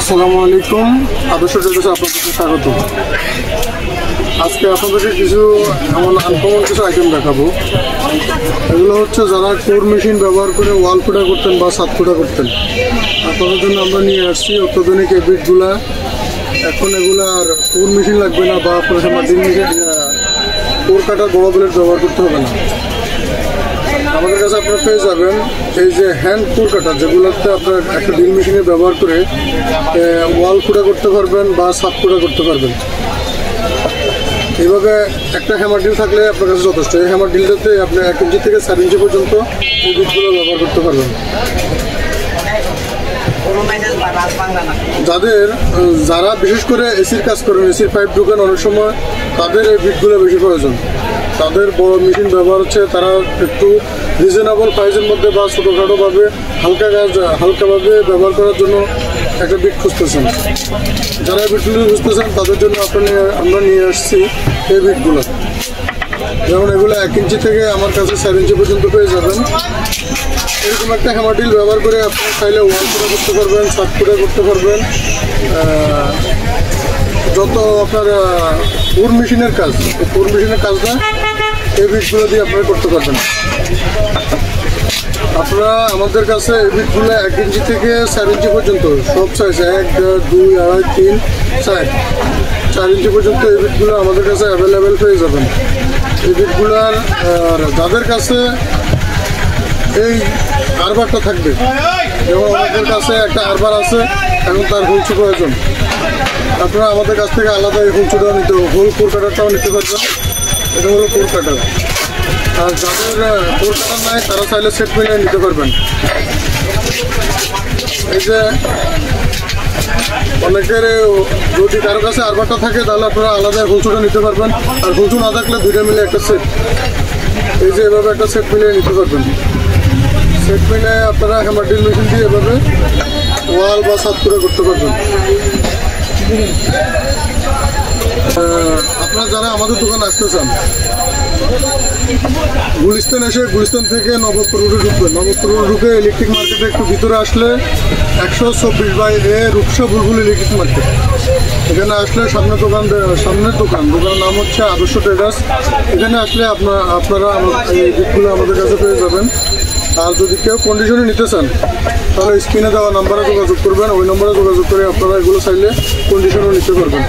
আসসালামু আলাইকুম, আদর্শ ট্রেডার্সে আপনাদেরকে স্বাগত। আজকে আপনাদেরকে কিছু এমন আনকমন কিছু আইটেম দেখাবো। এগুলো হচ্ছে যারা কোর মেশিন ব্যবহার করে ওয়াল ফুটা করতেন বা ছাদ ফুটা করতেন, আপনাদের জন্য আমরা নিয়ে আসছি অত্যাধুনিক এই বিটগুলা। এখন এগুলো আর কোর মেশিন লাগবে না বা আপনার মাটির মেশিন কোর কাটার বড় ব্লেড ব্যবহার করতে হবে না। আমাদের কাছে আপনারা পেয়ে যাবেন এই যে হ্যান্ড কোর কাটার, যেগুলোতে আপনার একটা ড্রিল মেশিনে ব্যবহার করে ওয়াল ফুটা করতে পারবেন বা ছাদ ফুটা করতে পারবেন। এইভাবে একটা হ্যামার ড্রিল থাকলে আপনার কাছে যথেষ্ট। এই হ্যামার ড্রিলটাতে আপনি 1 ইঞ্চি থেকে 4 ইঞ্চি পর্যন্ত এই বিটগুলো ব্যবহার করতে পারবেন। যারা বিশেষ করে এসির কাজ করেন, এসির পাইপ ঢুকেন অনেক সময়, তাদের এই বিটগুলো বেশি প্রয়োজন। তাদের বড় মেশিন ব্যবহার হচ্ছে, তারা একটু রিজনেবল প্রাইসের মধ্যে বা ছোটোখাটোভাবে হালকাভাবে ব্যবহার করার জন্য একটা বিট খুঁজতেছেন। যারা বিটগুলো খুঁজতেছেন তাদের জন্য আমরা নিয়ে আসছি এই বিটগুলো। যেমন এগুলো 1 ইঞ্চি থেকে আমার কাছে 4 ইঞ্চি পর্যন্ত পেয়ে যাবেন। এরকম একটা হ্যামার ড্রিল ব্যবহার করে আপনি চাইলে ওয়াল ফুটা করতে পারবেন, ছাদ ফুটা করতে পারবেন। যত আপনার কোর মেশিনের কাজটা এই বিটগুলো দিয়ে আপনারা করতে পারবেন। আপনারা আমাদের কাছে এই বিটগুলো 1 ইঞ্চি থেকে 4 ইঞ্চি পর্যন্ত সব সাইজ 1, 2, 2.5, 3, 4 ইঞ্চি পর্যন্ত এই বিটগুলো আমাদের কাছে অ্যাভেলেবেল পেয়ে যাবেন। এই বিটগুলার যাদের কাছে এই আরবারটা থাকবে, যেমন আমাদের কাছে একটা আরবার আছে, এখন তার হুলচু প্রয়োজন, আপনারা আমাদের কাছ থেকে আলাদা এই হুলচুটাও নিতে হবে, হোল কোর কাটারটাও নিতে পারবেন। এটা হলো কোর কাটার। আর যাদের কোর কাটার নাই তারা চাইলে সেট মিলিয়ে নিতে পারবেন। এই যে অনেকের যদি কারো কাছে আরবারটা থাকে তাহলে আপনারা আলাদা হুলচুটা নিতে পারবেন। আর হুলচু না থাকলে দুইটা মিলে একটা সেট, এই যে এভাবে একটা সেট মিলিয়ে নিতে পারবেন। সেট মিলে আপনারা হ্যামার ড্রিল মেশিন দিয়ে এভাবে ওয়াল বা ছাদ ফুটা করতে পারবেন। আপনারা যারা আমাদের দোকানে আসতে চান, গুলিস্তান এসে গুলিস্তান থেকে নবাবপুর রোডে ঢুকবেন। নবাবপুর রোডে ঢুকে ইলেকট্রিক মার্কেটে একটু ভিতরে আসলে 124/A রূপসা বুলবুল ইলেকট্রিক মার্কেট, এখানে আসলে সামনের দোকানের নাম হচ্ছে আদর্শ ট্রেডার্স। এখানে আসলে আপনারা এই বিটগুলো আমাদের কাছে পেয়ে যাবেন। আর যদি কেউ কন্ডিশনে নিতে চান তাহলে স্ক্রিনে দেওয়া নাম্বারে যোগাযোগ করবেন। ওই নাম্বারে যোগাযোগ করে আপনারা এগুলো চাইলে কন্ডিশনেও নিতে পারবেন।